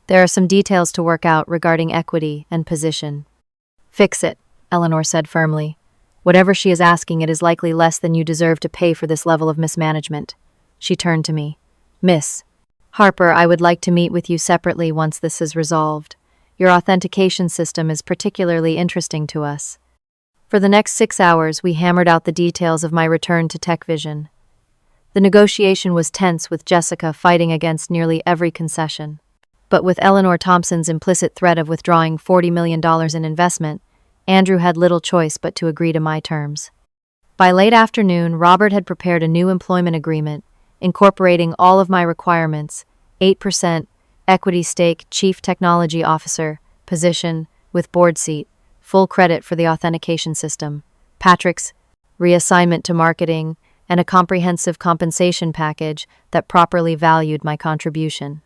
"There are some details to work out regarding equity and position." "Fix it," Eleanor said firmly. "Whatever she is asking, it is likely less than you deserve to pay for this level of mismanagement." She turned to me. "Miss Harper, I would like to meet with you separately once this is resolved. Your authentication system is particularly interesting to us." For the next 6 hours, we hammered out the details of my return to TechVision. The negotiation was tense, with Jessica fighting against nearly every concession. But with Eleanor Thompson's implicit threat of withdrawing $40 million in investment, Andrew had little choice but to agree to my terms. By late afternoon, Robert had prepared a new employment agreement, incorporating all of my requirements: 8% equity stake, chief technology officer position with board seat, full credit for the authentication system, Patrick's reassignment to marketing, and a comprehensive compensation package that properly valued my contribution.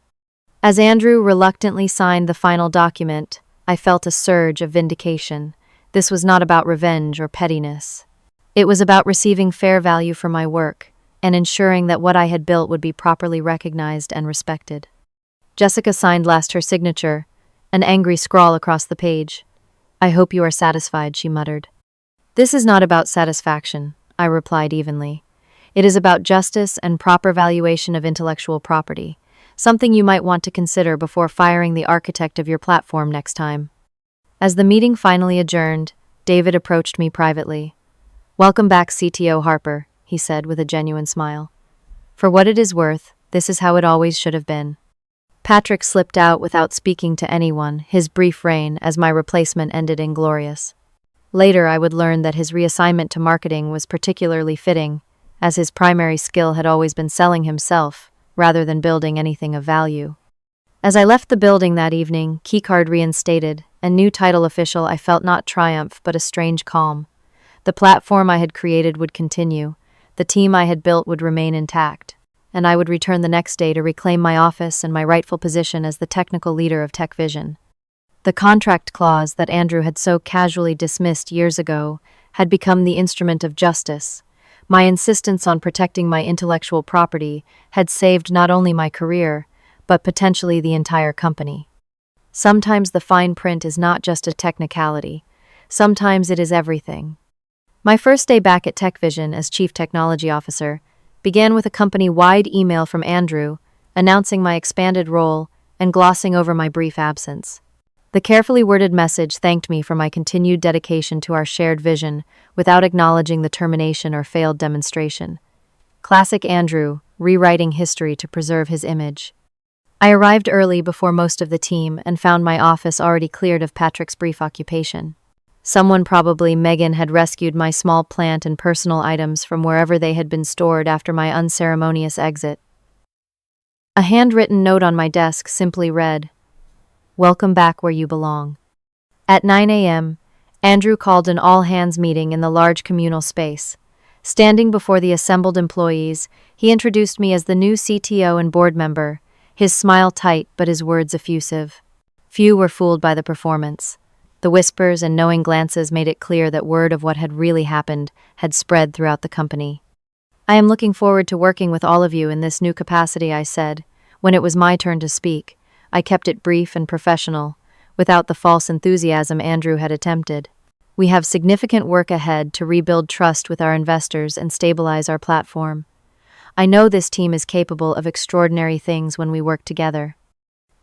As Andrew reluctantly signed the final document, I felt a surge of vindication. This was not about revenge or pettiness. It was about receiving fair value for my work and ensuring that what I had built would be properly recognized and respected. Jessica signed last, her signature, an angry scrawl across the page. "I hope you are satisfied," she muttered. "This is not about satisfaction," I replied evenly. "It is about justice and proper valuation of intellectual property, something you might want to consider before firing the architect of your platform next time." As the meeting finally adjourned, David approached me privately. "Welcome back, CTO Harper," he said with a genuine smile. "For what it is worth, this is how it always should have been." Patrick slipped out without speaking to anyone, his brief reign as my replacement ended inglorious. Later, I would learn that his reassignment to marketing was particularly fitting, as his primary skill had always been selling himself, rather than building anything of value. As I left the building that evening, keycard reinstated, and new title official, I felt not triumph but a strange calm. The platform I had created would continue, the team I had built would remain intact, and I would return the next day to reclaim my office and my rightful position as the technical leader of TechVision. The contract clause that Andrew had so casually dismissed years ago had become the instrument of justice. My insistence on protecting my intellectual property had saved not only my career, but potentially the entire company. Sometimes the fine print is not just a technicality. Sometimes it is everything. My first day back at TechVision as Chief Technology Officer began with a company-wide email from Andrew announcing my expanded role and glossing over my brief absence. The carefully worded message thanked me for my continued dedication to our shared vision without acknowledging the termination or failed demonstration. Classic Andrew, rewriting history to preserve his image. I arrived early before most of the team and found my office already cleared of Patrick's brief occupation. Someone, probably Megan, had rescued my small plant and personal items from wherever they had been stored after my unceremonious exit. A handwritten note on my desk simply read, "Welcome back where you belong." At 9 a.m., Andrew called an all-hands meeting in the large communal space. Standing before the assembled employees, he introduced me as the new CTO and board member, his smile tight but his words effusive. Few were fooled by the performance. The whispers and knowing glances made it clear that word of what had really happened had spread throughout the company. "I am looking forward to working with all of you in this new capacity," I said. When it was my turn to speak, I kept it brief and professional, without the false enthusiasm Andrew had attempted. "We have significant work ahead to rebuild trust with our investors and stabilize our platform. I know this team is capable of extraordinary things when we work together."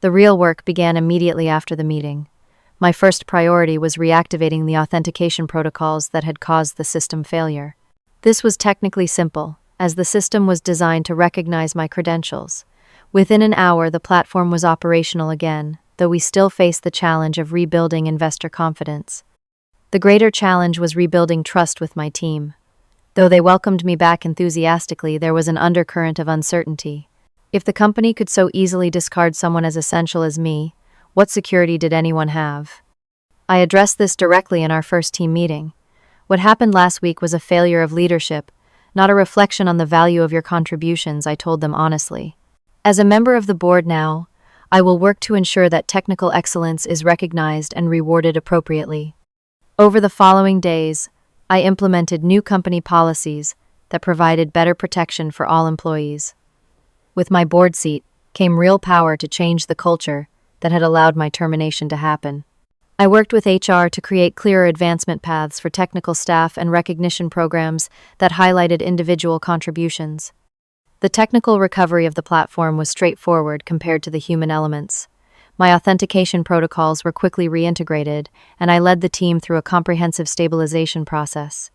The real work began immediately after the meeting. My first priority was reactivating the authentication protocols that had caused the system failure. This was technically simple, as the system was designed to recognize my credentials. Within an hour, the platform was operational again, though we still faced the challenge of rebuilding investor confidence. The greater challenge was rebuilding trust with my team. Though they welcomed me back enthusiastically, there was an undercurrent of uncertainty. If the company could so easily discard someone as essential as me, what security did anyone have? I addressed this directly in our first team meeting. "What happened last week was a failure of leadership, not a reflection on the value of your contributions," I told them honestly. "As a member of the board now, I will work to ensure that technical excellence is recognized and rewarded appropriately." Over the following days, I implemented new company policies that provided better protection for all employees. With my board seat came real power to change the culture that had allowed my termination to happen. I worked with HR to create clearer advancement paths for technical staff and recognition programs that highlighted individual contributions. The technical recovery of the platform was straightforward compared to the human elements. My authentication protocols were quickly reintegrated, and I led the team through a comprehensive stabilization process.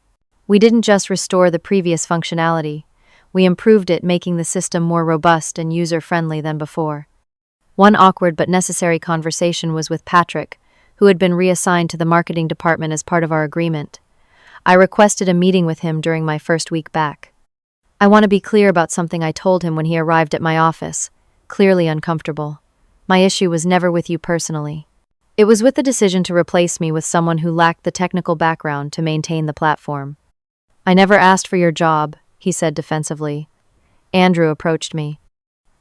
We didn't just restore the previous functionality, we improved it, making the system more robust and user-friendly than before. One awkward but necessary conversation was with Patrick, who had been reassigned to the marketing department as part of our agreement. I requested a meeting with him during my first week back. "I want to be clear about something," I told him when he arrived at my office, clearly uncomfortable. "My issue was never with you personally. It was with the decision to replace me with someone who lacked the technical background to maintain the platform." "I never asked for your job," he said defensively. Andrew approached me.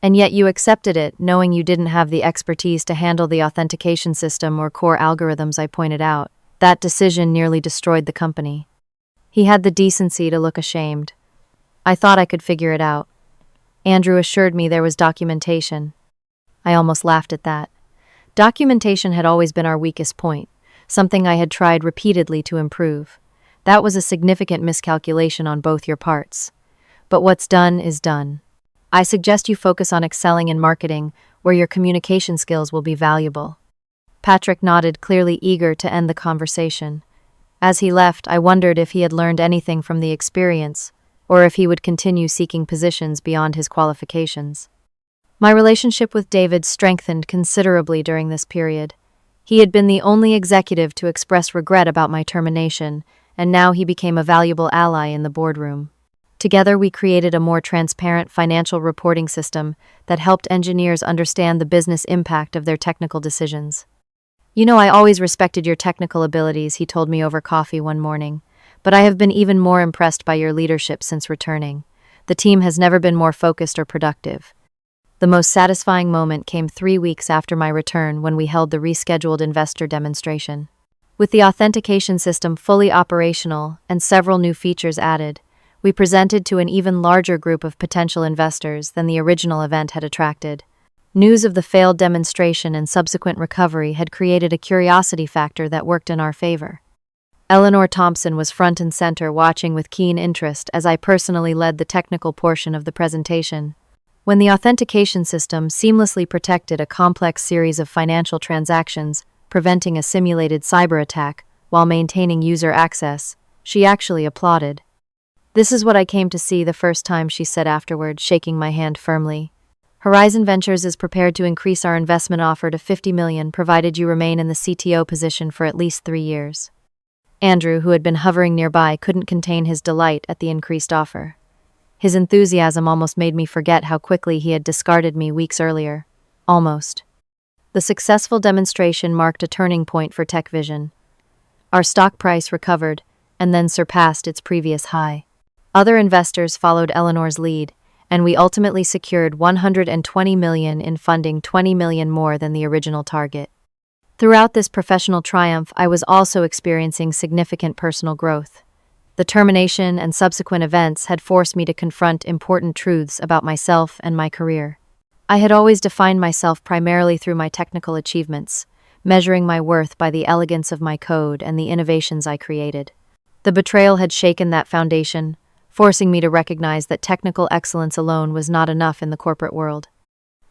"And yet you accepted it, knowing you didn't have the expertise to handle the authentication system or core algorithms," I pointed out. "That decision nearly destroyed the company." He had the decency to look ashamed. "I thought I could figure it out." Andrew assured me there was documentation. I almost laughed at that. Documentation had always been our weakest point, something I had tried repeatedly to improve. That was a significant miscalculation on both your parts. But what's done is done. I suggest you focus on excelling in marketing, where your communication skills will be valuable. Patrick nodded, clearly eager to end the conversation. As he left, I wondered if he had learned anything from the experience, or if he would continue seeking positions beyond his qualifications. My relationship with David strengthened considerably during this period. He had been the only executive to express regret about my termination, and now he became a valuable ally in the boardroom. Together, we created a more transparent financial reporting system that helped engineers understand the business impact of their technical decisions. "You know, I always respected your technical abilities," he told me over coffee one morning, "but I have been even more impressed by your leadership since returning. The team has never been more focused or productive." The most satisfying moment came 3 weeks after my return when we held the rescheduled investor demonstration. With the authentication system fully operational and several new features added, we presented to an even larger group of potential investors than the original event had attracted. News of the failed demonstration and subsequent recovery had created a curiosity factor that worked in our favor. Eleanor Thompson was front and center, watching with keen interest as I personally led the technical portion of the presentation. When the authentication system seamlessly protected a complex series of financial transactions, preventing a simulated cyber attack while maintaining user access, she actually applauded. "This is what I came to see the first time," she said afterward, shaking my hand firmly. "Horizon Ventures is prepared to increase our investment offer to $50 million, provided you remain in the CTO position for at least 3 years. Andrew, who had been hovering nearby, couldn't contain his delight at the increased offer. His enthusiasm almost made me forget how quickly he had discarded me weeks earlier. Almost. The successful demonstration marked a turning point for TechVision. Our stock price recovered and then surpassed its previous high. Other investors followed Eleanor's lead, and we ultimately secured $120 million in funding, $20 million more than the original target. Throughout this professional triumph, I was also experiencing significant personal growth. The termination and subsequent events had forced me to confront important truths about myself and my career. I had always defined myself primarily through my technical achievements, measuring my worth by the elegance of my code and the innovations I created. The betrayal had shaken that foundation, forcing me to recognize that technical excellence alone was not enough in the corporate world.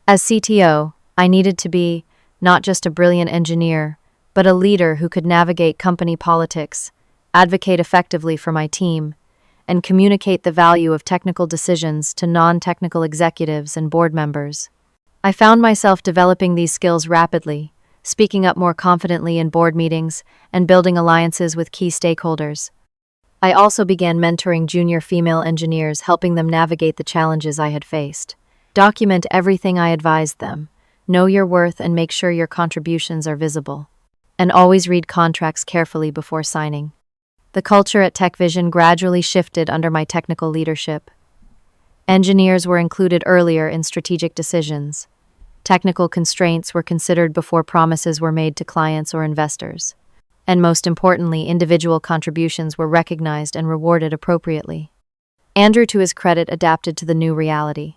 As CTO, I needed to be not just a brilliant engineer, but a leader who could navigate company politics, advocate effectively for my team, and communicate the value of technical decisions to non-technical executives and board members. I found myself developing these skills rapidly, speaking up more confidently in board meetings, and building alliances with key stakeholders. I also began mentoring junior female engineers, helping them navigate the challenges I had faced. Document everything I advised them. Know your worth and make sure your contributions are visible. And always read contracts carefully before signing. The culture at TechVision gradually shifted under my technical leadership. Engineers were included earlier in strategic decisions. Technical constraints were considered before promises were made to clients or investors. And most importantly, individual contributions were recognized and rewarded appropriately. Andrew, to his credit, adapted to the new reality.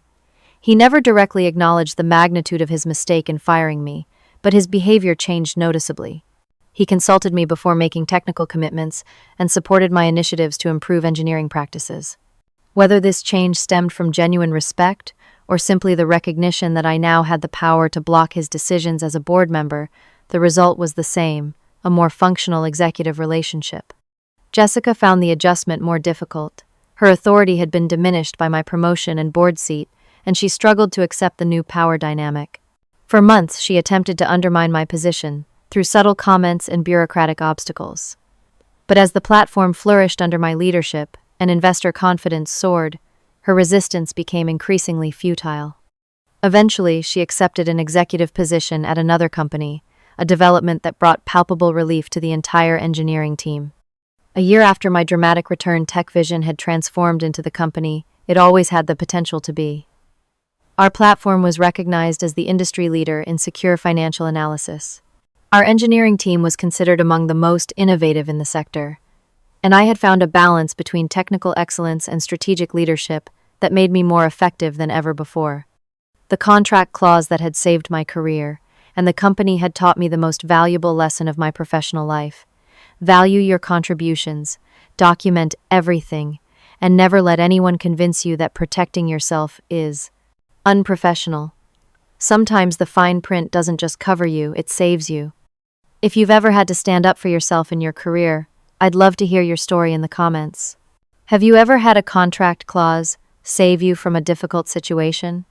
He never directly acknowledged the magnitude of his mistake in firing me, but his behavior changed noticeably. He consulted me before making technical commitments and supported my initiatives to improve engineering practices. Whether this change stemmed from genuine respect or simply the recognition that I now had the power to block his decisions as a board member, the result was the same, a more functional executive relationship. Jessica found the adjustment more difficult. Her authority had been diminished by my promotion and board seat, and she struggled to accept the new power dynamic. For months, she attempted to undermine my position through subtle comments and bureaucratic obstacles. But as the platform flourished under my leadership and investor confidence soared, her resistance became increasingly futile. Eventually, she accepted an executive position at another company, a development that brought palpable relief to the entire engineering team. A year after my dramatic return, TechVision had transformed into the company it always had the potential to be. Our platform was recognized as the industry leader in secure financial analysis. Our engineering team was considered among the most innovative in the sector, and I had found a balance between technical excellence and strategic leadership that made me more effective than ever before. The contract clause that had saved my career, and the company had taught me the most valuable lesson of my professional life. Value your contributions, document everything, and never let anyone convince you that protecting yourself is unprofessional. Sometimes the fine print doesn't just cover you, it saves you. If you've ever had to stand up for yourself in your career, I'd love to hear your story in the comments. Have you ever had a contract clause save you from a difficult situation?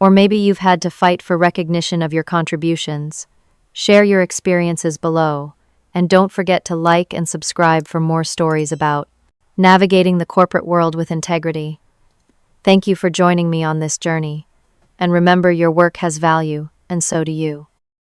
Or maybe you've had to fight for recognition of your contributions. Share your experiences below, and don't forget to like and subscribe for more stories about navigating the corporate world with integrity. Thank you for joining me on this journey. And remember, your work has value, and so do you.